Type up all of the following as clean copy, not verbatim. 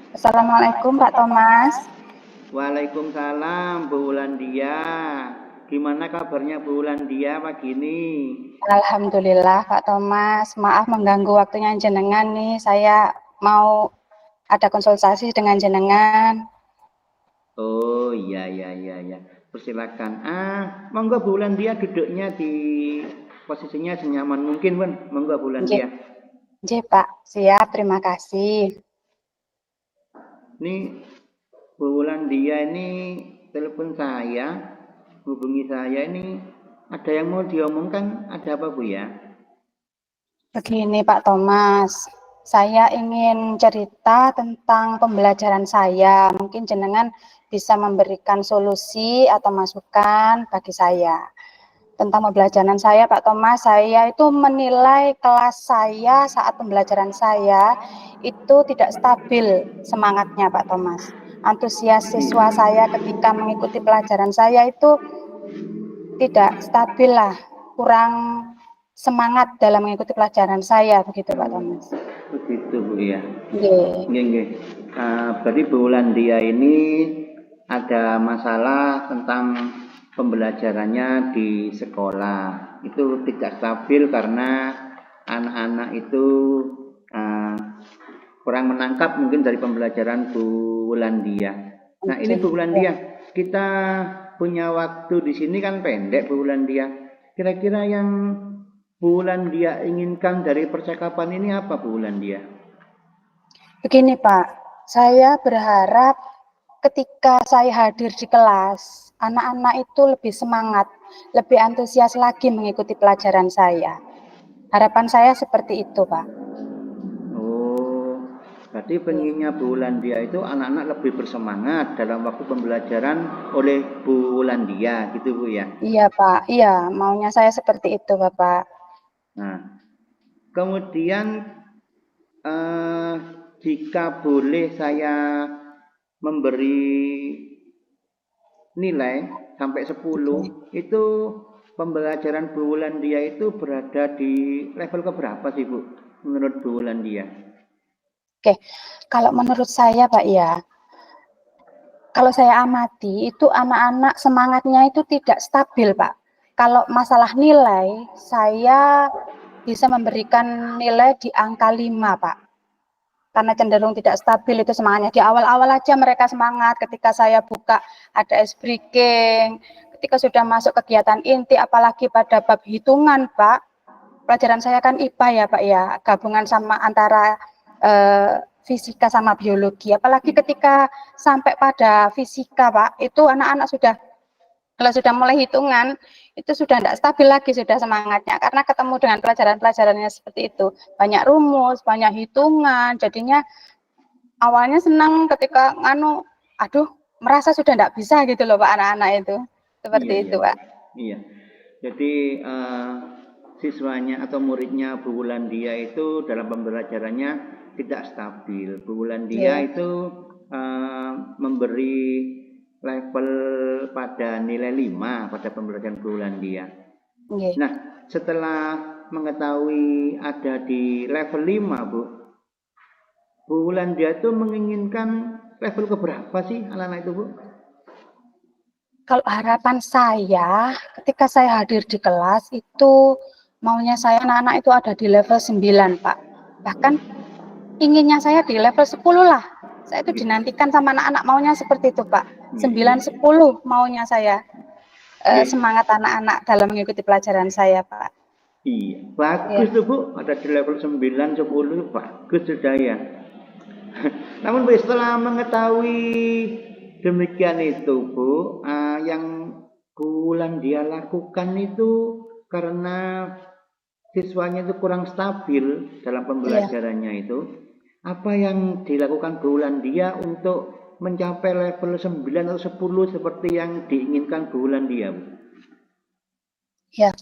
Assalamualaikum Pak Thomas. Waalaikumsalam Bu Wulandia. Gimana kabarnya Bu Wulandia pagi ini? Alhamdulillah Pak Thomas. Maaf mengganggu waktunya jenengan nih. Saya mau ada konsultasi dengan jenengan. Oh iya. Persilakan. Monggo Bu Wulandia duduknya di posisinya senyaman mungkin, Bun. Monggo Bu Wulandia. Nggih, Pak. Siap, terima kasih. Ini Bu Wulandia ini telepon saya, hubungi saya ini ada yang mau diomongkan, ada apa Bu ya? Begini Pak Thomas, saya ingin cerita tentang pembelajaran saya. Mungkin jenengan bisa memberikan solusi atau masukan bagi saya. Tentang pembelajaran saya, Pak Thomas, saya itu menilai kelas saya saat pembelajaran saya itu tidak stabil semangatnya, Pak Thomas. Antusias siswa saya ketika mengikuti pelajaran saya itu tidak stabil lah, kurang semangat dalam mengikuti pelajaran saya, begitu Pak Thomas. Begitu Bu ya. Nggih. Nggih. Berarti Bu Wulandia ini ada masalah tentang pembelajarannya di sekolah. Itu tidak stabil karena anak-anak itu kurang menangkap mungkin dari pembelajaran Bu Wulandia. Nah, ini Bu Wulandia, kita punya waktu di sini kan pendek Bu Wulandia. Kira-kira yang Bu Wulandia inginkan dari percakapan ini apa Bu Wulandia? Begini Pak, saya berharap ketika saya hadir di kelas, anak-anak itu lebih semangat, lebih antusias lagi mengikuti pelajaran saya. Harapan saya seperti itu, Pak. Oh, berarti pengennya Bu Wulandia itu anak-anak lebih bersemangat dalam waktu pembelajaran oleh Bu Wulandia, gitu Bu ya? Iya, Pak. Iya, maunya saya seperti itu, Bapak. Nah, kemudian jika boleh saya memberi nilai sampai 10, itu pembelajaran Bu Wulandia itu berada di level keberapa sih Bu, menurut Bu Wulandia? Oke, kalau menurut saya Pak ya, kalau saya amati itu anak-anak semangatnya itu tidak stabil Pak. Kalau masalah nilai, saya bisa memberikan nilai di angka 5 Pak. Karena cenderung tidak stabil itu semangatnya. Di awal-awal aja mereka semangat, ketika saya buka ada ice breaking, ketika sudah masuk kegiatan inti, apalagi pada bab hitungan Pak, pelajaran saya kan IPA ya Pak ya, gabungan sama antara fisika sama biologi, apalagi ketika sampai pada fisika Pak, itu anak-anak sudah, kalau sudah mulai hitungan, itu sudah tidak stabil lagi sudah semangatnya, karena ketemu dengan pelajaran-pelajarannya seperti itu, banyak rumus, banyak hitungan, jadinya awalnya senang ketika aduh merasa sudah tidak bisa gitu loh Pak, anak-anak itu, seperti itu Pak. Iya, jadi siswanya atau muridnya Bu Wulandia itu dalam pembelajarannya tidak stabil. Bu Wulandia itu memberi level pada nilai 5 pada pembelajaran Bu Wulandia. Nah, setelah mengetahui ada di level 5 Bu Wulandia itu menginginkan level keberapa sih anak-anak itu Bu? Kalau harapan saya, ketika saya hadir di kelas, itu maunya saya anak-anak itu ada di level 9, Pak. Bahkan inginnya saya di level 10 lah. Saya itu dinantikan sama anak-anak maunya seperti itu, Pak. 9, 10 maunya saya. Semangat anak-anak dalam mengikuti pelajaran saya, Pak. Iya, bagus tuh Bu. Ada di level 9, 10, bagus sudah ya. Namun Bu, setelah mengetahui demikian itu Bu, yang Bu Wulandia lakukan itu karena siswanya itu kurang stabil dalam pembelajarannya itu, apa yang dilakukan Bu Wulandia untuk mencapai level 9 atau 10 seperti yang diinginkan Bu Wulandia Bu? Ya,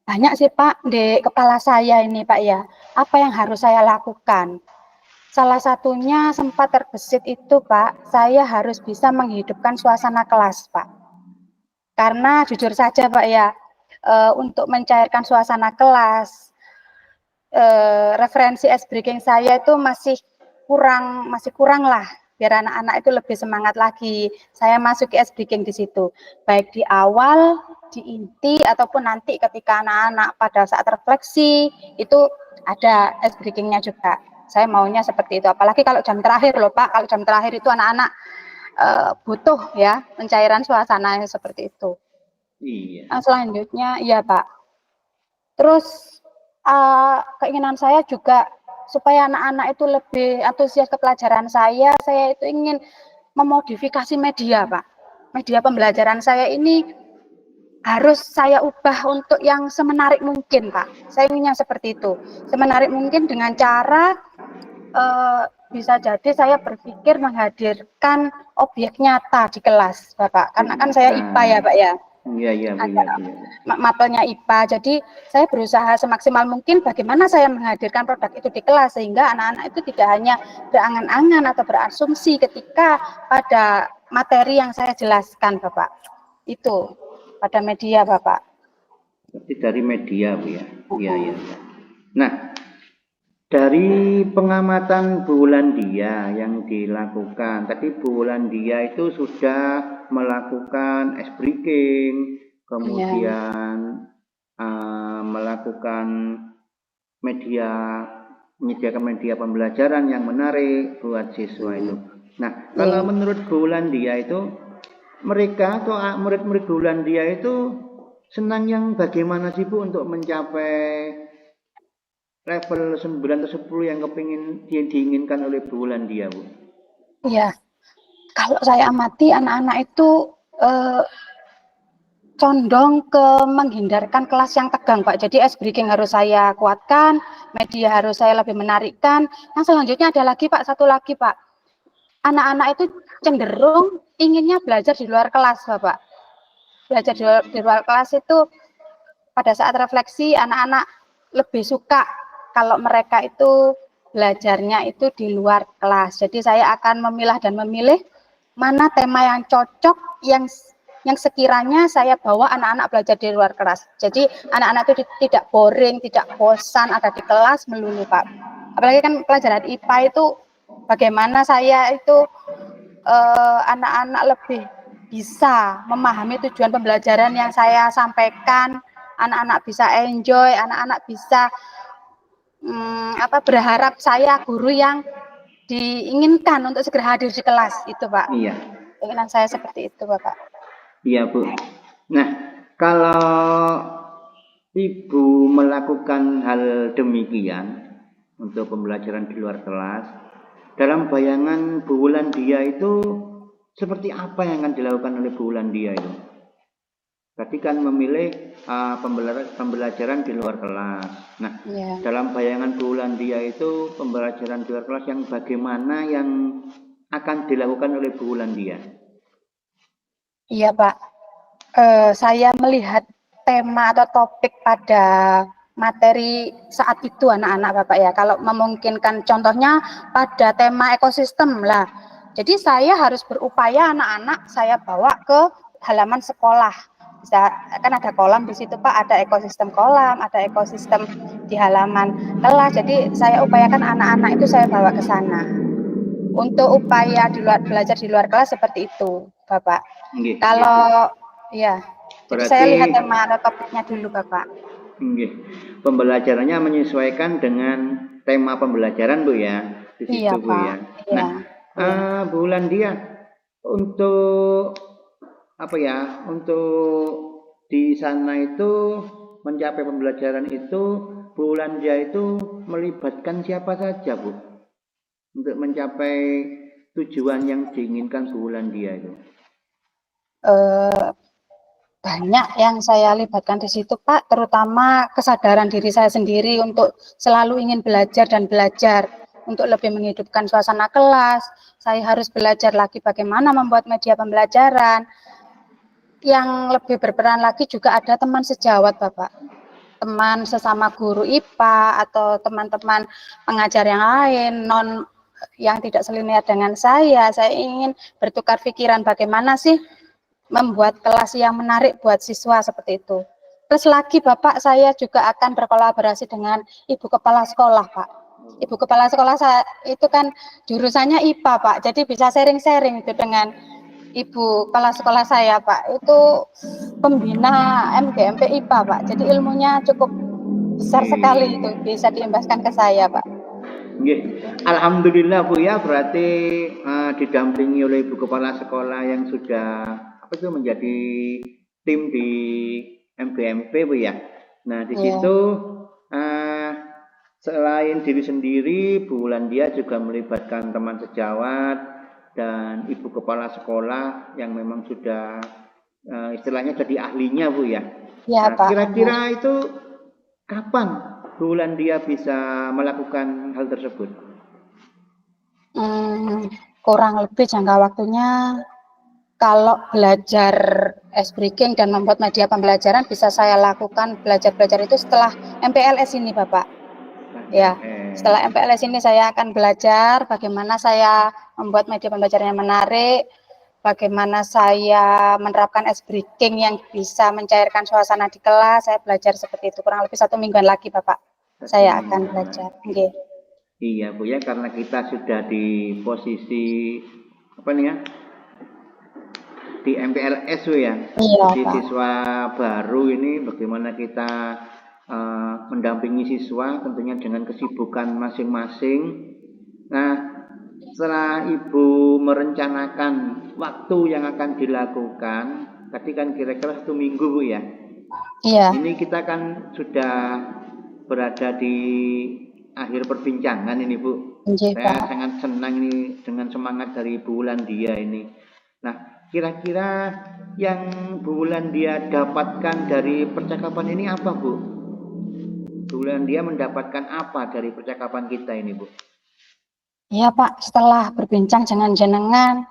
banyak sih Pak di kepala saya ini Pak ya. Apa yang harus saya lakukan? Salah satunya sempat terbesit itu Pak, saya harus bisa menghidupkan suasana kelas Pak. Karena jujur saja Pak ya, untuk mencairkan suasana kelas, referensi ice breaking saya itu masih kurang lah. biar anak-anak itu lebih semangat lagi. Saya masuk ke S-Breaking di situ, baik di awal, di inti, ataupun nanti ketika anak-anak pada saat refleksi, itu ada S-Breaking-nya juga. Saya maunya seperti itu, apalagi kalau jam terakhir loh Pak, kalau jam terakhir itu anak-anak butuh ya pencairan suasana yang seperti itu. Iya. Nah, selanjutnya, iya Pak. Terus keinginan saya juga supaya anak-anak itu lebih antusias ke pelajaran saya itu ingin memodifikasi media Pak. Media pembelajaran saya ini harus saya ubah untuk yang semenarik mungkin Pak. Saya inginnya seperti itu. Semenarik mungkin dengan cara bisa jadi saya berpikir menghadirkan objek nyata di kelas, Bapak. Karena kan saya IPA ya, Pak ya. Iya, Bu. Mapelnya IPA. Jadi saya berusaha semaksimal mungkin bagaimana saya menghadirkan produk itu di kelas sehingga anak-anak itu tidak hanya berangan-angan atau berasumsi ketika pada materi yang saya jelaskan, Bapak. Itu pada media, Bapak. Seperti dari media, Bu ya. Iya. Nah, dari pengamatan Bu Wulandia yang dilakukan, tadi Bu Wulandia itu sudah melakukan S-Breaking, kemudian melakukan menyediakan media pembelajaran yang menarik buat siswa itu. Nah, kalau menurut Bu Wulandia itu, mereka atau murid-murid Bu Wulandia itu senang yang bagaimana sih Bu untuk mencapai level 9 atau 10 yang diinginkan oleh Bu Wulandia, Bu? Iya, kalau saya amati anak-anak itu condong ke menghindarkan kelas yang tegang, Pak. Jadi S-Breaking harus saya kuatkan, media harus saya lebih menarikkan. Yang selanjutnya ada lagi, Pak, satu lagi, Pak. Anak-anak itu cenderung inginnya belajar di luar kelas, Bapak. Belajar di luar kelas itu pada saat refleksi anak-anak lebih suka kalau mereka itu belajarnya itu di luar kelas. Jadi saya akan memilah dan memilih mana tema yang cocok yang sekiranya saya bawa anak-anak belajar di luar kelas. Jadi anak-anak itu tidak boring, tidak bosan ada di kelas melulu, Pak. Apalagi kan pelajaran IPA itu bagaimana saya itu anak-anak lebih bisa memahami tujuan pembelajaran yang saya sampaikan, anak-anak bisa enjoy, anak-anak bisa berharap saya guru yang diinginkan untuk segera hadir di kelas itu, Pak. Iya. Keinginan saya seperti itu, Bapak. Iya, Bu. Nah, kalau Ibu melakukan hal demikian untuk pembelajaran di luar kelas, dalam bayangan Bu Wulandia itu seperti apa yang akan dilakukan oleh Bu Wulandia itu? Tadi kan memilih pembelajaran di luar kelas. Nah, dalam bayangan Bu Wulandia itu pembelajaran di luar kelas yang bagaimana yang akan dilakukan oleh Bu Wulandia? Iya, Pak. Saya melihat tema atau topik pada materi saat itu anak-anak, Bapak ya. Kalau memungkinkan contohnya pada tema ekosistem lah. Jadi saya harus berupaya anak-anak saya bawa ke halaman sekolah. Kan ada kolam di situ, Pak, ada ekosistem kolam, ada ekosistem di halaman kelas. Jadi saya upayakan anak-anak itu saya bawa ke sana. Untuk upaya belajar di luar kelas seperti itu, Bapak. Kalau ya, jadi saya lihat tema atau topiknya dulu, Bapak. Pembelajarannya menyesuaikan dengan tema pembelajaran, Bu ya. Di situ, iya, Bu Pak. ya. Nah, Bu Wulandia, untuk untuk di sana itu mencapai pembelajaran itu, Bu Wulandia itu melibatkan siapa saja, Bu, untuk mencapai tujuan yang diinginkan Bu Wulandia itu? Banyak yang saya libatkan di situ, Pak, terutama kesadaran diri saya sendiri untuk selalu ingin belajar dan belajar untuk lebih menghidupkan suasana kelas. Saya harus belajar lagi bagaimana membuat media pembelajaran. Yang lebih berperan lagi juga ada teman sejawat, Bapak. Teman sesama guru IPA atau teman-teman pengajar yang lain, yang tidak selinear dengan saya ingin bertukar pikiran bagaimana sih membuat kelas yang menarik buat siswa seperti itu. Terus lagi, Bapak, saya juga akan berkolaborasi dengan Ibu Kepala Sekolah, Pak. Ibu kepala sekolah saya itu kan jurusannya IPA, Pak. Jadi bisa sharing-sharing itu dengan ibu kepala sekolah saya, Pak. Itu pembina MGMP IPA, Pak. Jadi ilmunya cukup besar sekali itu, bisa diimbaskan ke saya, Pak. Nggih. Gitu. Alhamdulillah Bu ya, berarti didampingi oleh Ibu Kepala Sekolah yang sudah apa itu menjadi tim di MBMP Bu ya. Nah, di situ selain diri sendiri, Bu Wulandia juga melibatkan teman sejawat dan Ibu Kepala Sekolah yang memang sudah istilahnya jadi ahlinya Bu ya. Ya, Nah, Pak. kira-kira itu kapan Bu Wulandia bisa melakukan hal tersebut? Kurang lebih jangka waktunya kalau belajar S-Breaking dan membuat media pembelajaran bisa saya lakukan belajar itu setelah MPLS ini, Bapak. Ya, setelah MPLS ini saya akan belajar bagaimana saya membuat media pembelajaran yang menarik, bagaimana saya menerapkan S-Breaking yang bisa mencairkan suasana di kelas. Saya belajar seperti itu kurang lebih 1 mingguan lagi, Bapak. Saya akan belajar. Okay. Iya Bu ya, karena kita sudah di posisi apa nih ya, di MPLS Bu ya, Iya, jadi Pak. siswa baru ini bagaimana kita mendampingi siswa tentunya dengan kesibukan masing-masing. Nah, setelah Ibu merencanakan waktu yang akan dilakukan, tadi kan kira-kira 1 minggu Bu ya. Iya. Ini kita kan sudah berada di akhir perbincangan ini Bu. Saya sangat senang ini dengan semangat dari Bu Wulandia ini. Nah, kira-kira yang Bu Wulandia dapatkan dari percakapan ini apa Bu? Bu Wulandia mendapatkan apa dari percakapan kita ini Bu? Iya Pak, setelah berbincang dengan jenengan,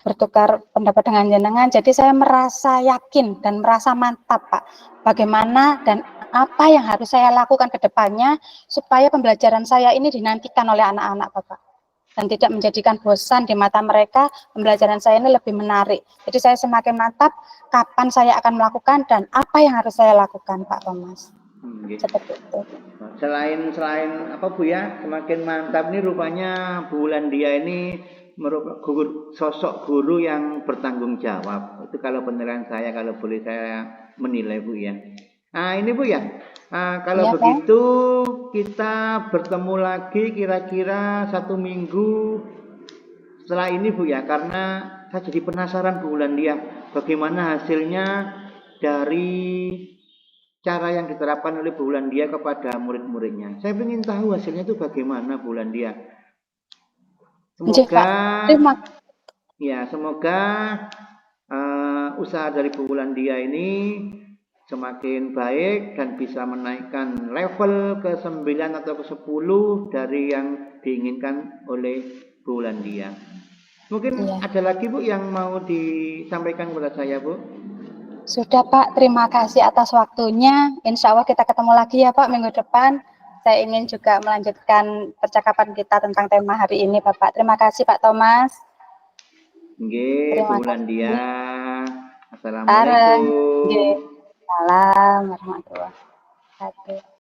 bertukar pendapat dengan jenengan, jadi saya merasa yakin dan merasa mantap Pak. Bagaimana dan apa yang harus saya lakukan ke depannya supaya pembelajaran saya ini dinantikan oleh anak-anak Bapak. Dan tidak menjadikan bosan di mata mereka, pembelajaran saya ini lebih menarik. Jadi saya semakin mantap kapan saya akan melakukan dan apa yang harus saya lakukan Pak Thomas. Seperti itu. Selain apa Bu ya, semakin mantap nih rupanya Bu Wulandia ini merupakan sosok guru yang bertanggung jawab. Itu kalau penilaian saya, kalau boleh saya menilai Bu ya. Nah ini Bu ya, kalau begitu kita bertemu lagi kira-kira 1 minggu setelah ini Bu ya, karena saya jadi penasaran Bu Wulandia, bagaimana hasilnya dari cara yang diterapkan oleh Bu Wulandia kepada murid-muridnya. Saya ingin tahu hasilnya itu bagaimana Bu Wulandia. Semoga usaha dari Bu Wulandia ini semakin baik dan bisa menaikkan level ke 9 atau ke 10 dari yang diinginkan oleh Bu Wulandia. Mungkin ada lagi Bu yang mau disampaikan kepada saya Bu? Sudah Pak, terima kasih atas waktunya. Insya Allah kita ketemu lagi ya Pak minggu depan. Saya ingin juga melanjutkan percakapan kita tentang tema hari ini Bapak. Terima kasih Pak Thomas. Nggih, Bu Wulandia. Assalamualaikum. Salam warahmatullahi wabarakatuh.